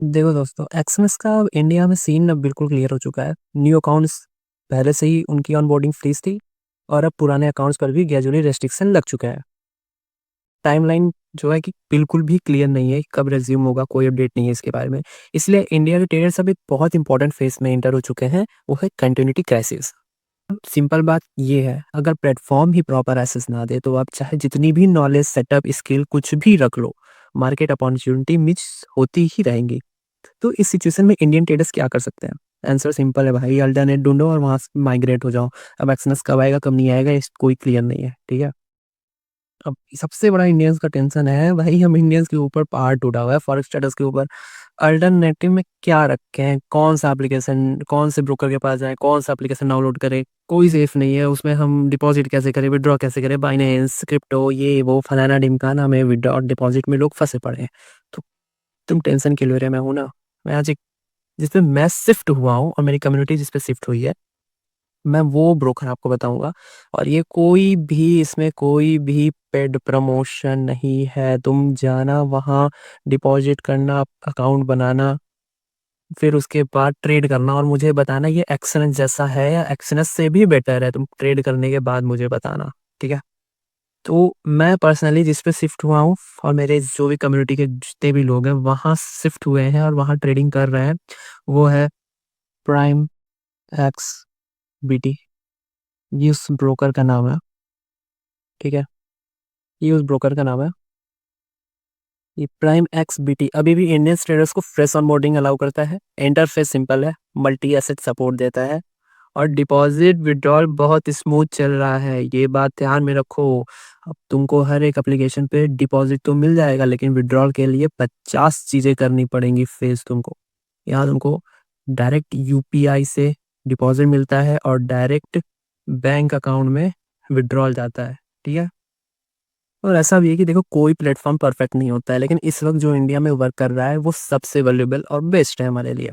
देखो दोस्तों, एक्सएमएस का अब इंडिया में सीन अब बिल्कुल क्लियर हो चुका है। न्यू अकाउंट्स पहले से ही उनकी ऑनबोर्डिंग फ्रीज़ थी और अब पुराने अकाउंट्स पर भी ग्रेजुअली रेस्ट्रिक्शन लग चुका है। टाइमलाइन जो है कि बिल्कुल भी क्लियर नहीं है, कब रिज़्यूम होगा, कोई अपडेट नहीं है इसके बारे में। इसलिए इंडिया के ट्रेडर्स अब एक बहुत इंपॉर्टेंट फेज़ में एंटर हो चुके हैं, वो है कंटिन्यूटी क्राइसिस। सिंपल बात ये है, अगर प्लेटफ़ॉर्म ही प्रॉपर एक्सेस ना दे, तो आप चाहे जितनी भी नॉलेज, सेटअप, स्किल कुछ भी रख लो, मार्केट अपॉर्च्युनिटी मिस होती ही रहेंगी। तो इस सिचुएशन में इंडियन ट्रेडर्स क्या कर सकते हैं? आंसर सिंपल है भाई, अल्टरनेट ढूँढो और वहाँ से माइग्रेट हो जाओ। अब एक्सनस कब आएगा, कब नहीं आएगा, इस कोई क्लियर नहीं है, ठीक है? अब सबसे बड़ा इंडियंस का टेंशन है भाई, हम इंडियंस के ऊपर पहाड़ टूटा हुआ है फॉरेक्स स्टेटस के ऊपर। अल्टरनेटिव में क्या रखें? कौन-सा एप्लीकेशन, कौन से ब्रोकर के पास जाएँ, कौन-सा एप्लीकेशन डाउनलोड करें? कोई सेफ नहीं है, उसमें हम डिपॉज़िट कैसे करें, विथड्रॉ कैसे करें? बाइनेंस, क्रिप्टो, ये वो फलाना-ढिमकाना में विथड्रॉ और डिपॉज़िट में लोग फँसे पड़े हैं। तो तुम टेंशन क्यों ले रहे? मैं हूँ ना। मैं आज एक जिस पे मैं शिफ्ट हुआ हूँ और मेरी कम्युनिटी जिस पे शिफ्ट हुई है, मैं वो ब्रोकर आपको बताऊँगा। और ये कोई भी, इसमें कोई भी पेड प्रमोशन नहीं है। तुम जाना वहाँ, डिपॉज़िट करना, अकाउंट बनाना, फिर उसके बाद ट्रेड करना और मुझे बताना ये एक्सएनएस जैसा है या एक्सएनएस से भी बेटर है। तुम ट्रेड करने के बाद मुझे बताना, ठीक है? तो मैं पर्सनली जिस पे शिफ्ट हुआ हूँ और मेरे जो भी कम्युनिटी के जितने भी लोग हैं, वहाँ शिफ्ट हुए हैं और वहाँ ट्रेडिंग कर रहे हैं, वो है प्राइम एक्स बीटी। ये उस ब्रोकर का नाम है, ठीक है? ये उस ब्रोकर का नाम है। ये प्राइम एक्स बीटी अभी भी इंडियन ट्रेडर्स को फ्रेश ऑनबोर्डिंग अलाउ करता है। इंटरफेस सिंपल है, मल्टी एसेट सपोर्ट देता है और डिपॉजिट विड्रॉल बहुत स्मूथ चल रहा है। ये बात ध्यान में रखो। अब तुमको हर एक एप्लीकेशन पे डिपॉजिट तो मिल जाएगा, लेकिन विड्रॉल के लिए 50 चीज़ें करनी पड़ेंगी फेस तुमको। यहाँ तुमको डायरेक्ट यूपीआई से डिपॉजिट मिलता है और डायरेक्ट बैंक अकाउंट में विड्रॉल जाता है, ठीक है? और ऐसा भी है कि देखो, कोई प्लेटफ़ॉर्म परफेक्ट नहीं होता है, लेकिन इस वक़्त जो इंडिया में वर्क कर रहा है, वो सबसे वैल्यूएबल और बेस्ट है हमारे लिए।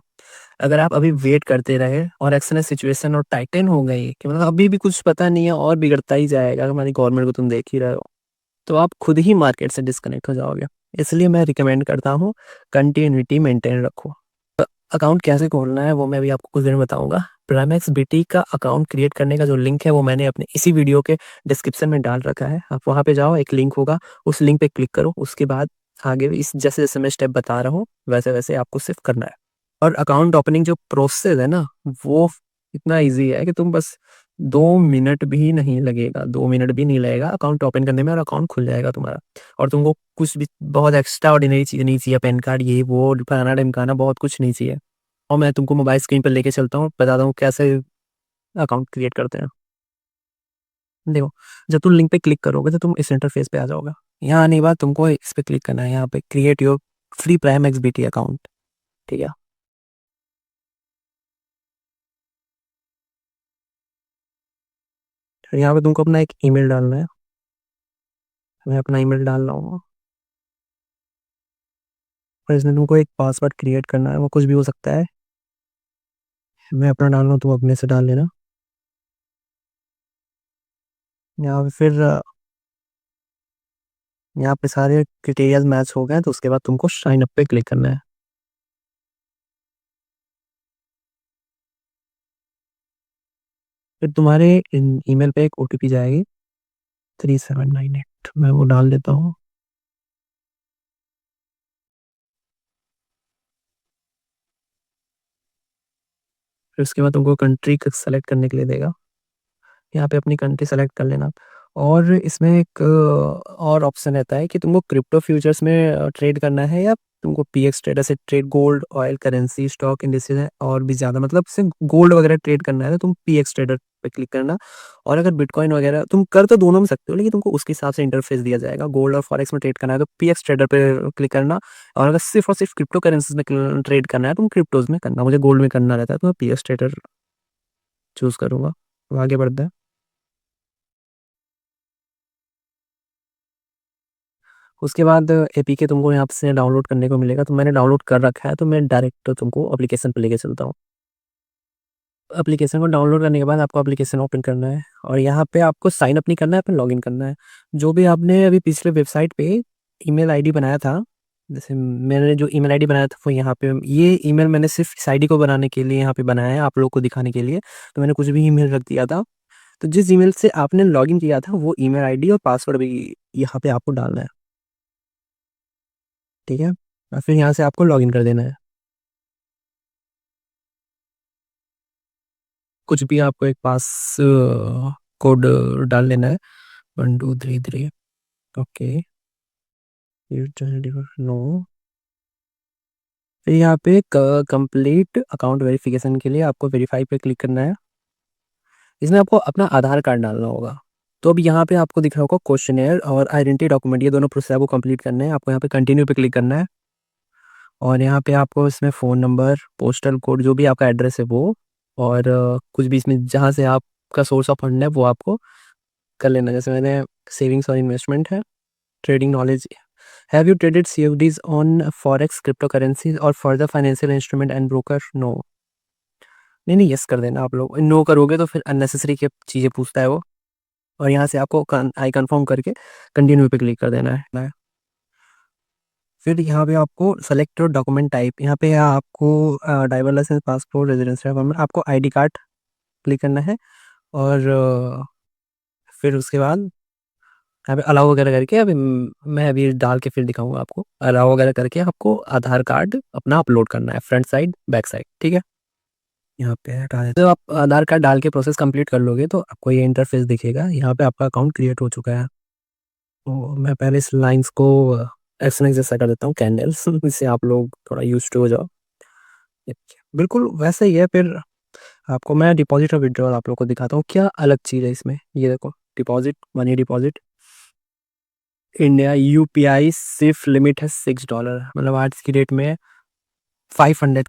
अगर आप अभी वेट करते रहे और एक्सनेस सिचुएशन और टाइटन हो गई कि मतलब अभी भी कुछ पता नहीं है और बिगड़ता ही जाएगा, हमारी गवर्नमेंट को तुम देख ही रहे हो, तो आप खुद ही मार्केट से डिस्कनेक्ट हो जाओगे। इसलिए मैं रिकमेंड करता हूँ, कंटिन्यूटी मेंटेन रखो। अकाउंट कैसे खोलना है वो मैं अभी आपको कुछ देर में बताऊँगा। प्राइमेक्स बीटी का अकाउंट क्रिएट करने का जो लिंक है वो मैंने अपने इसी वीडियो के डिस्क्रिप्शन में डाल रखा है। आप वहाँ पे जाओ, एक लिंक होगा, उस लिंक पे क्लिक करो। उसके बाद आगे भी इस जैसे-जैसे मैं स्टेप बता रहा हूँ, वैसे-वैसे आपको सिर्फ़ करना है। और अकाउंट ओपनिंग जो प्रोसेस है ना, वो इतना ईज़ी है कि तुम बस 2 मिनट भी नहीं लगेगा, 2 मिनट भी नहीं लगेगा अकाउंट ओपन करने में और अकाउंट खुल जाएगा तुम्हारा। और तुमको कुछ भी बहुत एक्स्ट्रा ऑर्डिनरी चीज़ नहीं चाहिए, पैन कार्ड ये वो फलाना-ढिमकाना बहुत कुछ नहीं चाहिए। और मैं तुमको मोबाइल स्क्रीन पर लेके चलता हूँ, बताता हूँ कैसे अकाउंट क्रिएट करते हैं। देखो, जब तुम लिंक पे क्लिक करोगे तो तुम इस इंटरफ़ेस पे आ जाओगे। यहाँ आने के बाद तुमको इस पे क्लिक करना है, यहाँ पे create your free prime XBT account, ठीक है? फिर यहाँ पे तुमको अपना एक ईमेल डालना है। मैं अपना ईमेल डाल रहा हूँ और इसमें तुमको एक पासवर्ड क्रिएट करना है, वो कुछ भी हो सकता है। मैं अपना डाल रहा हूँ, तुम अपने से डाल लेना। यहाँ पे फिर यहाँ पे सारे क्राइटेरियाज़ मैच हो गए, तो उसके बाद तुमको साइन अप पे क्लिक करना है। फिर तुम्हारे ईमेल पे एक ओटीपी जाएगी, 3798, मैं वो डाल देता हूँ। फिर उसके बाद तुमको कंट्री सेलेक्ट करने के लिए देगा। यहाँ पे अपनी कंट्री सेलेक्ट कर लेना। और इसमें एक और ऑप्शन रहता है कि तुमको क्रिप्टो फ्यूचर्स में ट्रेड करना है या तुमको पीएक्स ट्रेडर से trade, gold, oil, currency, stock indices है और भी ज़्यादा, मतलब सिर्फ गोल्ड वगैरह ट्रेड करना है तो तुम पीएक्स ट्रेडर पे क्लिक करना। और अगर बिटकॉइन वगैरह तुम कर तो दोनों में सकते हो, लेकिन तुमको उसके हिसाब से इंटरफेस दिया जाएगा। गोल्ड और फॉरेक्स में ट्रेड करना है तो पीएक्स ट्रेडर पे क्लिक करना। और अगर सिर्फ और सिर्फ क्रिप्टो करेंसीज में ट्रेड करना है, तुम क्रिप्टोज में करना। मुझे गोल्ड में करना रहता है तो मैं पीएक्स ट्रेडर चूज करूंगा। तो आगे बढ़ते हैं। उसके बाद एपीके तुमको यहाँ से डाउनलोड करने को मिलेगा, तो मैंने डाउनलोड कर रखा है, तो मैं डायरेक्ट तुमको एप्लीकेशन पे लेके चलता हूँ। एप्लीकेशन को डाउनलोड करने के बाद आपको एप्लीकेशन ओपन करना है और यहाँ पे आपको साइन अप नहीं करना है, पे लॉगिन करना है। जो भी आपने अभी पिछले वेबसाइट पे ईमेल आईडी बनाया था, जैसे मैंने जो ईमेल आईडी बनाया था वो यहाँ पे ये ईमेल मैंने सिर्फ़ इस आईडी को बनाने के लिए यहाँ पे बनाया है, आप लोगों को दिखाने के लिए। तो मैंने कुछ भी ईमेल रख दिया था। तो जिस ईमेल से आपने लॉगिन किया था वो ईमेल आईडी और पासवर्ड भी यहाँ पे आपको डालना है, ठीक है? और फिर यहाँ से आपको लॉगिन कर देना है। कुछ भी आपको एक कोड डाल लेना है 1 2 3 3 ओके, नो। फिर यहाँ पे कंप्लीट अकाउंट वेरिफिकेशन के लिए आपको वेरीफाई पे क्लिक करना है। इसमें आपको अपना आधार कार्ड डालना होगा। तो अब यहाँ पे आपको दिख रहा होगा क्वेश्चनेयर और आइडेंटिटी डॉक्यूमेंट, ये दोनों प्रोसेस आपको कंप्लीट करने हैं। आपको यहाँ पे कंटिन्यू पे क्लिक करना है और यहाँ पे आपको इसमें फ़ोन नंबर, पोस्टल कोड, जो भी आपका एड्रेस है वो, और कुछ भी इसमें जहाँ से आपका सोर्स ऑफ फंड है वो आपको कर लेना है। जैसे मैंने सेविंग्स और इन्वेस्टमेंट है, trading knowledge, have you traded CFDs on forex, crypto currencies और further financial instrument and broker? No. नहीं, नहीं, यस कर देना आप लोग। नो करोगे तो फिर अननेसेसरी की चीज़ें पूछता है वो, और यहाँ से आपको आई कन्फर्म करके कंटिन्यू पे क्लिक कर देना है। फिर यहाँ पे आपको सेलेक्ट योर डॉक्यूमेंट टाइप, यहाँ पे आपको driver licence, passport, residential permit, आपको आईडी कार्ड क्लिक करना है। और फिर उसके बाद यहाँ पे अलाउ वगैरह करके अभी मैं अभी डाल के फिर दिखाऊंगा आपको। अलाउ वगैरह करके आपको आधार कार्ड अपना अपलोड करना है, फ्रंट साइड बैक साइड, ठीक है? यहाँ पे हटा देते हो। आप आधार कार्ड डाल के प्रोसेस कंप्लीट कर लोगे तो आपको ये इंटरफेस दिखेगा। यहाँ पे आपका अकाउंट क्रिएट हो चुका है। तो मैं पहले इस लाइन्स को एक्सरसाइज जैसा कर देता हूँ, कैंडल्स, इससे आप लोग थोड़ा यूज्ड हो जाओ। बिल्कुल वैसे ही है। फिर आपको मैं डिपॉजिट और विड्रॉल आप लोग को दिखाता हूँ, क्या अलग चीज़ है इसमें। ये देखो, deposit, money deposit, India UPI सिर्फ लिमिट है $6, मतलब आज की डेट में 500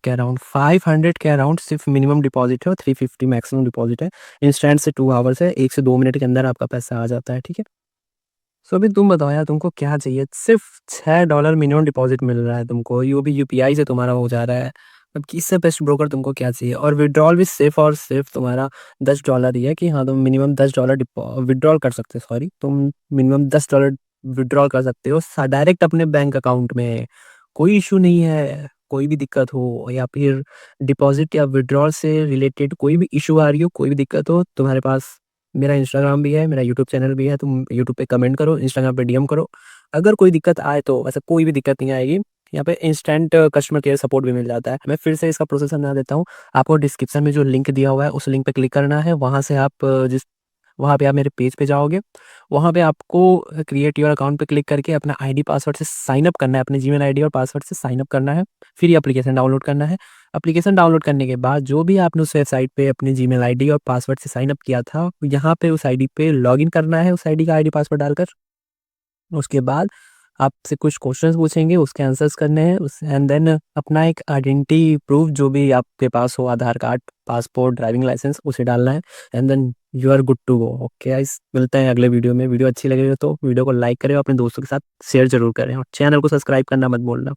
के अराउंड सिर्फ मिनिमम डिपॉजिट है और 350 मैक्सिमम डिपॉजिट है। इंस्टेंट से 2 आवर्स है, 1 से 2 मिनट के अंदर आपका पैसा आ जाता है, ठीक है? सो अभी तुम बताओ यार, तुमको क्या चाहिए? सिर्फ $6 मिनिमम डिपॉजिट मिल रहा है तुमको, ये भी यूपीआई से तुम्हारा हो जा रहा है। अब इससे बेस्ट ब्रोकर तुमको क्या चाहिए? और विड्रॉल भी सिर्फ और सिर्फ तुम्हारा $10 ही है कि हाँ, तुम मिनिमम $10 विड्रॉल कर सकते हो। सॉरी, तुम मिनिमम $10 विड्रॉल कर सकते हो डायरेक्ट अपने बैंक अकाउंट में। कोई इशू नहीं है, कोई भी दिक्कत हो या फिर डिपॉजिट या विड्रॉल से रिलेटेड कोई भी इशू आ रही हो, कोई भी दिक्कत हो, तुम्हारे पास मेरा इंस्टाग्राम भी है, मेरा यूट्यूब चैनल भी है, तुम यूट्यूब पे कमेंट करो, इंस्टाग्राम पे डीएम करो। अगर कोई दिक्कत आए तो वैसे कोई भी दिक्कत नहीं आएगी। यहाँ पे इंस्टेंट कस्टमर केयर सपोर्ट भी मिल जाता है। मैं फिर से इसका प्रोसेस समझा देता हूँ। आपको डिस्क्रिप्शन में जो लिंक दिया हुआ है उस लिंक पे क्लिक करना है, वहाँ से आप वहाँ पे आप मेरे पेज पे जाओगे। वहाँ पे आपको क्रिएट योर अकाउंट पे क्लिक करके अपना आईडी पासवर्ड से साइन अप करना है, अपने जीमेल आईडी और पासवर्ड से साइन अप करना है। फिर ये एप्लीकेशन डाउनलोड करना है। एप्लीकेशन डाउनलोड करने के बाद जो भी आपने उस वेबसाइट पे अपनी जीमेल आईडी और पासवर्ड से साइन अप किया था, यहाँ पे उस आईडी पे लॉगिन करना है, उस आईडी का आईडी पासवर्ड डालकर। उसके बाद आपसे कुछ क्वेश्चंस पूछेंगे, उसके आंसर्स करने हैं, उस एंड देन अपना एक आइडेंटिटी प्रूफ जो भी आपके पास हो, Aadhaar card, passport, driving licence, उसे डालना है। And then you are good to go. Okay guys, मिलते हैं अगले वीडियो में। वीडियो अच्छी लगे तो वीडियो को लाइक करें और अपने दोस्तों के साथ शेयर जरूर करें और चैनल को सब्सक्राइब करना मत भूलना।